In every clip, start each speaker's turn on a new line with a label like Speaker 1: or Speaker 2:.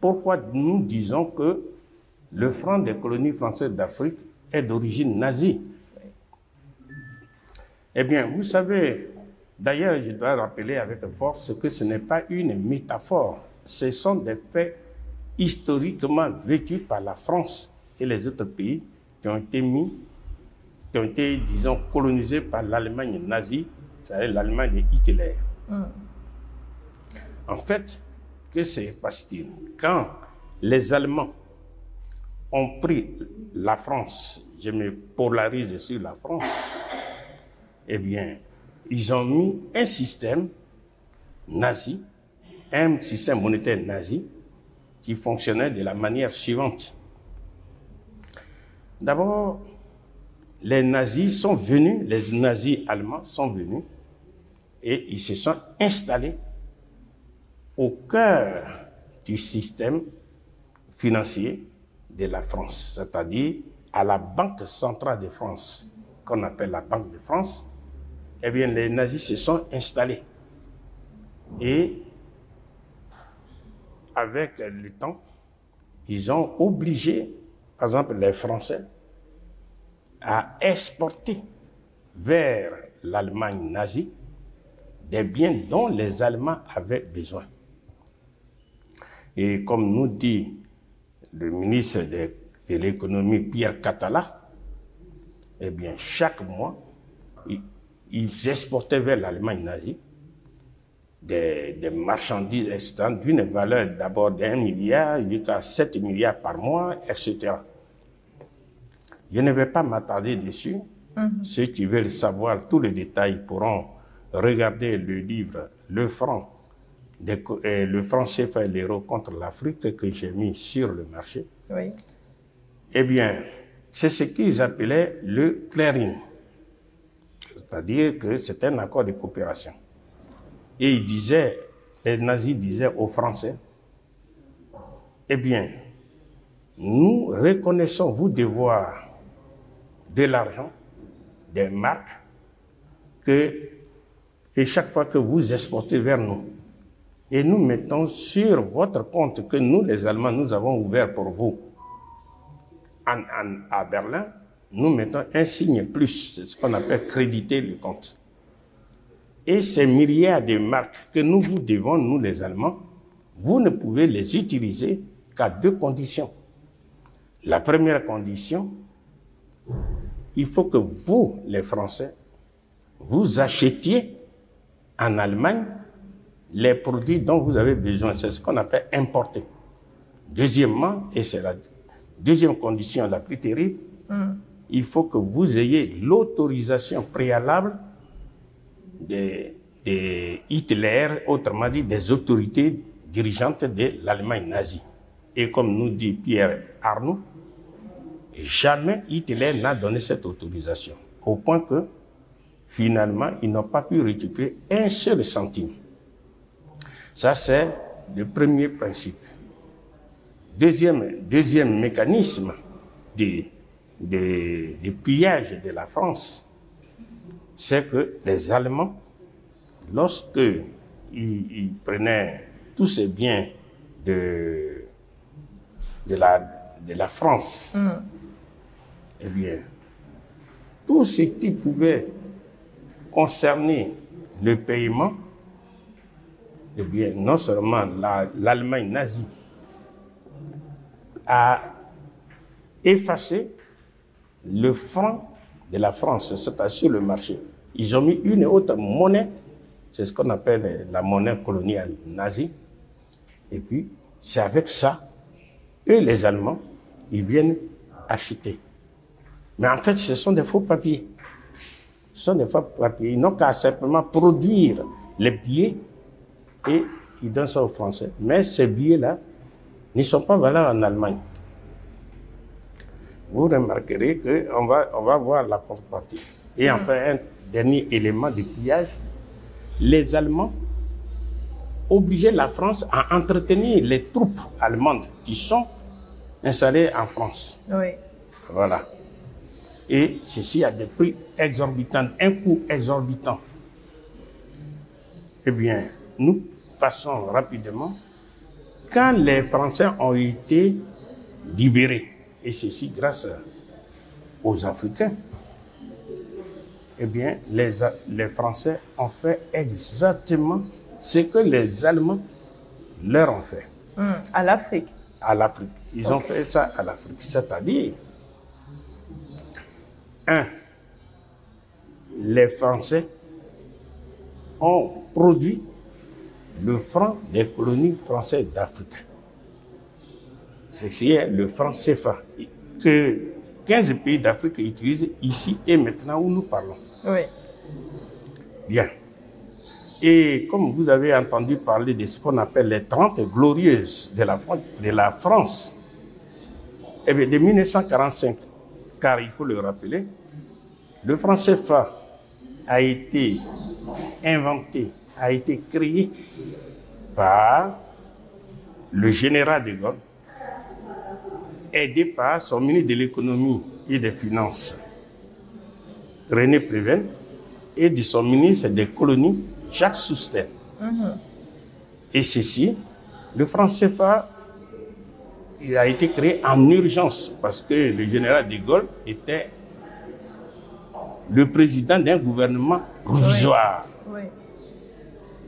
Speaker 1: pourquoi nous disons que le franc des colonies françaises d'Afrique est d'origine nazie. Eh bien, vous savez, d'ailleurs, je dois rappeler avec force que ce n'est pas une métaphore. Ce sont des faits historiquement vécus par la France et les autres pays qui ont été, disons, colonisés par l'Allemagne nazie, c'est-à-dire l'Allemagne de Hitler. En fait, que se passe-t-il? Quand les Allemands ont pris la France, je me polarise sur la France, eh bien, ils ont mis un système nazi, un système monétaire nazi, qui fonctionnait de la manière suivante. D'abord, les nazis sont venus, les nazis allemands sont venus, et ils se sont installés au cœur du système financier de la France, c'est-à-dire à la Banque centrale de France, qu'on appelle la Banque de France. Eh bien, les nazis se sont installés. Et avec le temps, ils ont obligé, par exemple, les Français à exporter vers l'Allemagne nazie des biens dont les Allemands avaient besoin. Et comme nous dit le ministre de l'économie Pierre Catala, eh bien, chaque mois, ils exportaient vers l'Allemagne nazie des marchandises externes d'une valeur d'abord d'1 milliard jusqu'à 7 milliards par mois, etc. Je ne vais pas m'attarder dessus. Ceux qui veulent savoir tous les détails pourront regarder le livre Le franc CFA et l'euro contre l'Afrique que j'ai mis sur le marché.
Speaker 2: Oui.
Speaker 1: Eh bien, c'est ce qu'ils appelaient le clearing. C'est-à-dire que c'est un accord de coopération. Et ils disaient, les nazis disaient aux Français, eh bien, nous reconnaissons vos devoirs de l'argent, des marques, et chaque fois que vous exportez vers nous, et nous mettons sur votre compte que nous, les Allemands, nous avons ouvert pour vous à Berlin, nous mettons un signe plus, c'est ce qu'on appelle créditer le compte. Et ces milliards de marques que nous vous devons, nous les Allemands, vous ne pouvez les utiliser qu'à 2 conditions. La première condition, il faut que vous, les Français, vous achetiez en Allemagne les produits dont vous avez besoin. C'est ce qu'on appelle importer. Deuxièmement, et c'est la deuxième condition la plus terrible, il faut que vous ayez l'autorisation préalable de Hitler, autrement dit des autorités dirigeantes de l'Allemagne nazie. Et comme nous dit Pierre Arnoux, jamais Hitler n'a donné cette autorisation, au point que finalement, ils n'ont pas pu récupérer un seul centime. Ça, c'est le premier principe. Deuxième mécanisme de pillage de la France, c'est que les Allemands, lorsque ils prenaient tous ces biens de la France, eh bien, tout ce qui pouvait concerner le paiement, eh bien, non seulement l'Allemagne nazie a effacé le franc de la France, c'est-à-dire sur le marché. Ils ont mis une autre monnaie, c'est ce qu'on appelle la monnaie coloniale nazie, et puis c'est avec ça, eux les Allemands, ils viennent acheter. Mais en fait, ce sont des faux papiers. Ce sont des faux papiers. Ils n'ont qu'à simplement produire les billets et ils donnent ça aux Français. Mais ces billets-là ne sont pas valables en Allemagne. Vous remarquerez qu'on va voir la contrepartie. Et enfin, un dernier élément de pillage, les Allemands obligeaient la France à entretenir les troupes allemandes qui sont installées en France.
Speaker 2: Oui.
Speaker 1: Voilà. Et ceci a des prix exorbitants, un coût exorbitant. Eh bien, nous passons rapidement quand les Français ont été libérés, et ceci grâce aux Africains, eh bien, les Français ont fait exactement ce que les Allemands leur ont fait.
Speaker 2: À l'Afrique.
Speaker 1: À l'Afrique. Ils ont fait ça à l'Afrique. C'est-à-dire, les Français ont produit le franc des colonies françaises d'Afrique. C'est le franc CFA que 15 pays d'Afrique utilisent ici et maintenant où nous parlons.
Speaker 2: Oui.
Speaker 1: Bien. Et comme vous avez entendu parler de ce qu'on appelle les 30 glorieuses de la France, eh bien, de 1945, car il faut le rappeler, le franc CFA a été inventé, a été créé par le général de Gaulle, aidé par son ministre de l'économie et des finances, René Préven, et de son ministre des colonies, Jacques Soustelle. Et ceci, le franc CFA, il a été créé en urgence parce que le général de Gaulle était le président d'un gouvernement provisoire.
Speaker 2: Oui. Oui.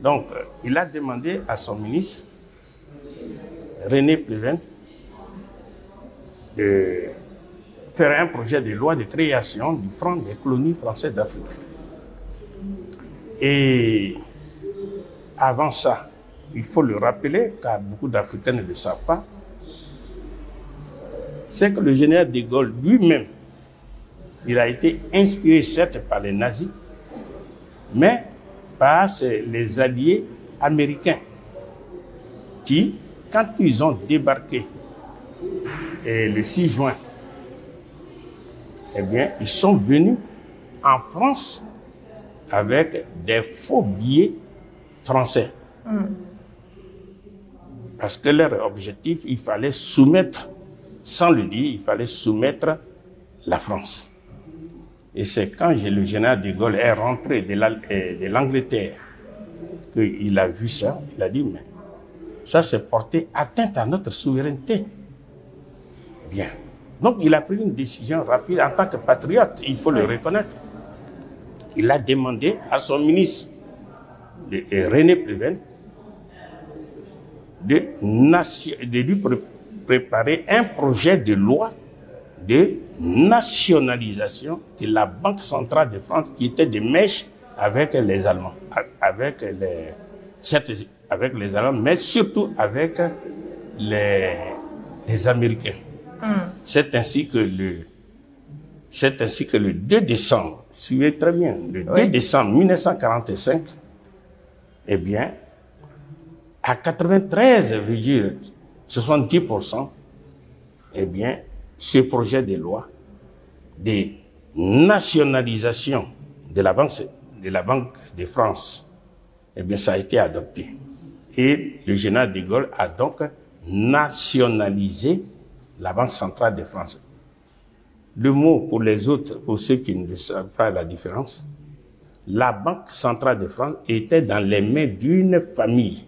Speaker 1: Donc, il a demandé à son ministre, René Préven, de faire un projet de loi de création du franc des colonies françaises d'Afrique. Et avant ça, il faut le rappeler, car beaucoup d'Africains ne le savent pas, c'est que le général de Gaulle lui-même, il a été inspiré certes par les nazis, mais par les alliés américains qui, quand ils ont débarqué le 6 juin, eh bien, ils sont venus en France avec des faux billets français. Parce que leur objectif, il fallait soumettre, sans le dire, il fallait soumettre la France. Et c'est quand le général de Gaulle est rentré de l'Angleterre qu'il a vu ça, il a dit, mais ça c'est porter atteinte à notre souveraineté. Bien. Donc il a pris une décision rapide en tant que patriote, il faut le reconnaître. Il a demandé à son ministre, René Préven, de lui préparer un projet de loi de nationalisation de la Banque centrale de France qui était de mèche avec les Allemands, avec les Allemands, mais surtout avec les Américains. C'est ainsi que le 2 décembre, suivez très bien, le 2 décembre 1945, eh bien, à 93,70%, eh bien, ce projet de loi de nationalisation de la Banque de France, eh bien, ça a été adopté. Et le général de Gaulle a donc nationalisé la Banque centrale de France. Le mot pour les autres, pour ceux qui ne savent pas la différence, la Banque centrale de France était dans les mains d'une famille,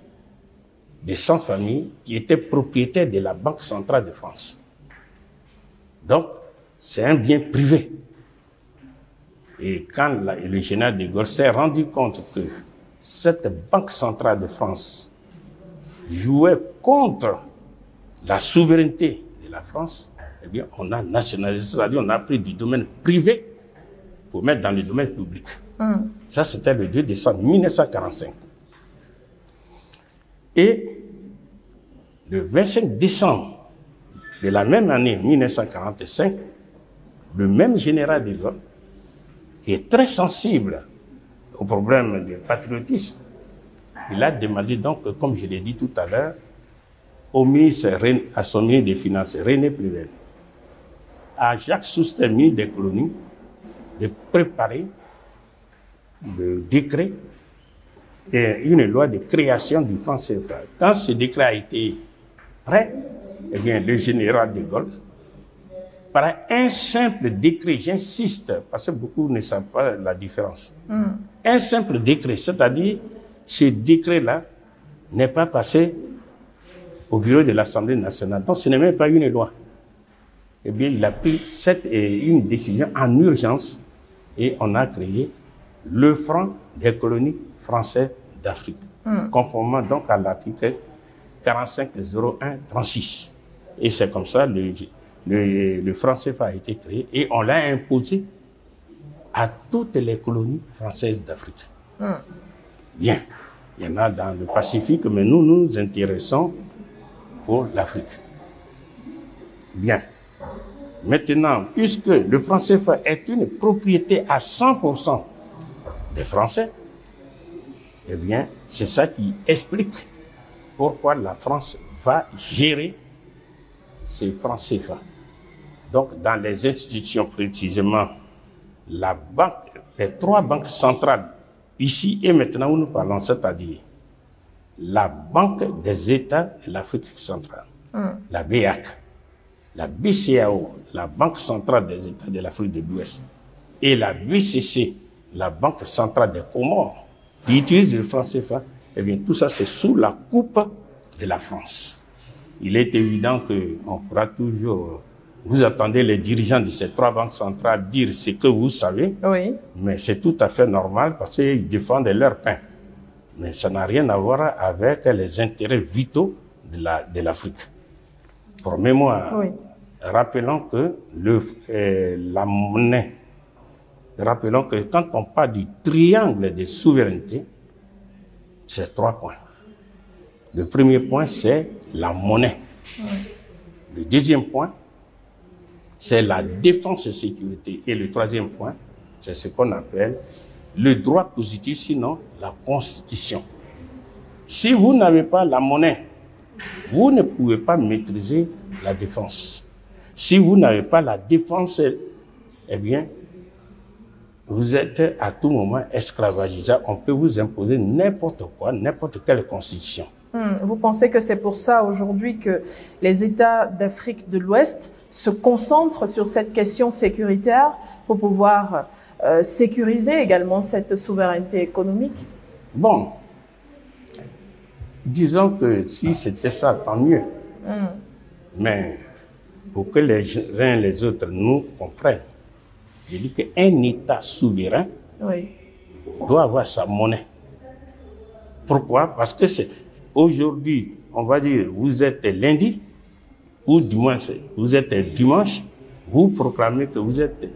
Speaker 1: de 100 familles, qui étaient propriétaires de la Banque centrale de France. Donc, c'est un bien privé. Et quand le général de Gaulle s'est rendu compte que cette Banque centrale de France jouait contre la souveraineté de la France, eh bien, on a nationalisé, c'est-à-dire on a pris du domaine privé pour mettre dans le domaine public. Ça, c'était le 2 décembre 1945. Et le 25 décembre de la même année 1945, le même général de Gaulle, qui est très sensible au problème du patriotisme, il a demandé donc, comme je l'ai dit tout à l'heure, à son ministre des Finances, René Préven, à Jacques Soustelle, ministre des Colonies, de préparer le décret et une loi de création du franc CFA. Quand ce décret a été prêt, eh bien, le général de Gaulle, par un simple décret, j'insiste, parce que beaucoup ne savent pas la différence, un simple décret, c'est-à-dire ce décret-là n'est pas passé au bureau de l'Assemblée nationale. Donc ce n'est même pas une loi. Eh bien, il a pris une décision en urgence et on a créé le franc des colonies françaises d'Afrique, conformément donc à l'article 45-01-36. Et c'est comme ça le franc CFA a été créé et on l'a imposé à toutes les colonies françaises d'Afrique. Bien, il y en a dans le Pacifique, mais nous nous intéressons pour l'Afrique. Bien. Maintenant, puisque le franc CFA est une propriété à 100% des Français, eh bien, c'est ça qui explique pourquoi la France va gérer ces francs CFA. Donc, dans les institutions précisément, les 3 banques centrales, ici et maintenant où nous parlons, c'est-à-dire la Banque des États de l'Afrique centrale, la BEAC, la BCAO, la Banque centrale des États de l'Afrique de l'Ouest, et la BCC, la Banque centrale des Comores, qui utilise le franc CFA, eh bien, tout ça, c'est sous la coupe de la France. Il est évident qu'on pourra toujours... Vous attendez les dirigeants de ces 3 banques centrales dire ce que vous savez, oui. Mais c'est tout à fait normal parce qu'ils défendent leur pain. Mais ça n'a rien à voir avec les intérêts vitaux de l'Afrique. Pour mémoire, oui. Rappelons que la monnaie, rappelons que quand on parle du triangle de souveraineté, c'est 3 points. Le premier point, c'est la monnaie. Oui. Le deuxième point, c'est la défense et sécurité. Et le troisième point, c'est ce qu'on appelle le droit positif, sinon la Constitution. Si vous n'avez pas la monnaie, vous ne pouvez pas maîtriser la défense. Si vous n'avez pas la défense, eh bien, vous êtes à tout moment esclavagisable. On peut vous imposer n'importe quoi, n'importe quelle constitution.
Speaker 2: Vous pensez que c'est pour ça aujourd'hui que les États d'Afrique de l'Ouest se concentrent sur cette question sécuritaire pour pouvoir sécuriser également cette souveraineté économique?
Speaker 1: Bon, disons que si c'était ça, tant mieux. Mais pour que les uns et les autres nous comprennent, je dis qu'un État souverain doit avoir sa monnaie. Pourquoi? Parce que c'est aujourd'hui, on va dire, vous êtes lundi, ou du moins vous êtes dimanche, vous proclamez que vous êtes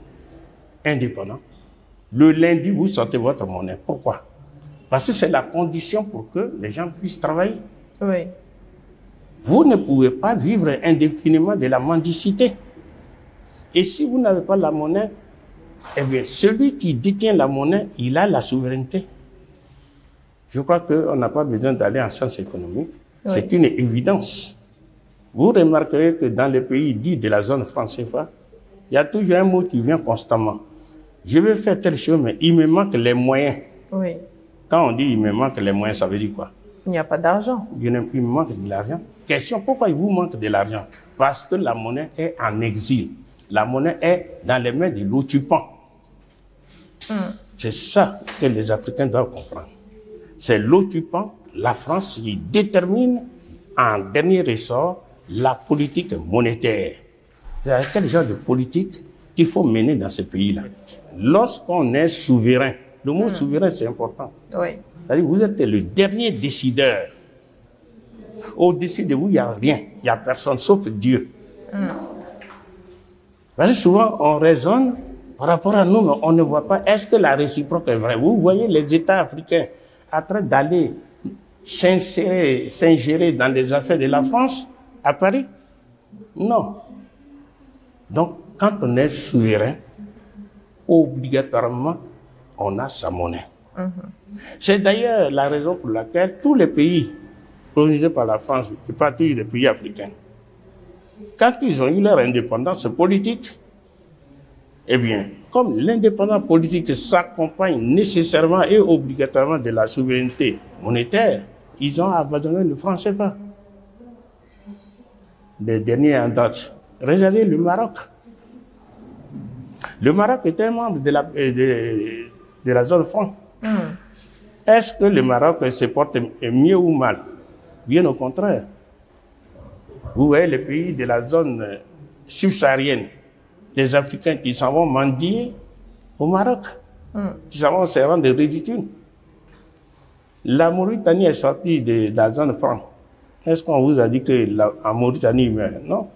Speaker 1: indépendant. Le lundi, vous sortez votre monnaie. Pourquoi? Parce que c'est la condition pour que les gens puissent travailler. Oui. Vous ne pouvez pas vivre indéfiniment de la mendicité. Et si vous n'avez pas la monnaie, eh bien, celui qui détient la monnaie, il a la souveraineté. Je crois qu'on n'a pas besoin d'aller en sciences économiques. Oui. C'est une évidence. Vous remarquerez que dans les pays dits de la zone franc CFA, il y a toujours un mot qui vient constamment. Je veux faire telle chose, mais il me manque les moyens. Oui. Quand on dit il me manque les moyens, ça veut dire quoi?
Speaker 2: Il n'y a pas d'argent.
Speaker 1: Il me manque de l'argent. Question, pourquoi il vous manque de l'argent? Parce que la monnaie est en exil. La monnaie est dans les mains de l'occupant. C'est ça que les Africains doivent comprendre. C'est l'occupant, la France, qui détermine en dernier ressort la politique monétaire. C'est quel genre de politique qu'il faut mener dans ce pays-là. Lorsqu'on est souverain, le mot souverain c'est important. Oui. C'est-à-dire vous êtes le dernier décideur. Au-dessus de vous, il n'y a rien, il n'y a personne sauf Dieu. Parce que souvent on raisonne par rapport à nous, mais on ne voit pas, est-ce que la réciproque est vraie? Vous voyez les États africains en train d'aller s'ingérer dans les affaires de la France à Paris? Non. Donc, quand on est souverain, obligatoirement, on a sa monnaie. C'est d'ailleurs la raison pour laquelle tous les pays colonisés par la France, et pas tous les pays africains, quand ils ont eu leur indépendance politique, eh bien, comme l'indépendance politique s'accompagne nécessairement et obligatoirement de la souveraineté monétaire, ils ont abandonné le franc CFA. Les derniers en date, regardez le Maroc. Le Maroc est un membre de la zone franc. Est-ce que le Maroc se porte mieux ou mal? Bien au contraire. Vous voyez les pays de la zone subsaharienne, les Africains qui s'en vont mendier au Maroc, qui s'en vont se rendre ridicules. La Mauritanie est sortie de la zone franc. Est-ce qu'on vous a dit que la Mauritanie meurt? Non.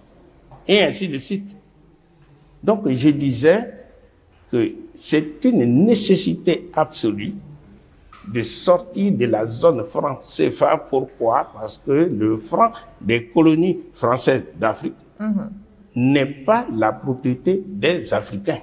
Speaker 1: Et ainsi de suite. Donc je disais que c'est une nécessité absolue de sortir de la zone franc CFA. Pourquoi? Parce que le franc des colonies françaises d'Afrique n'est pas la propriété des Africains.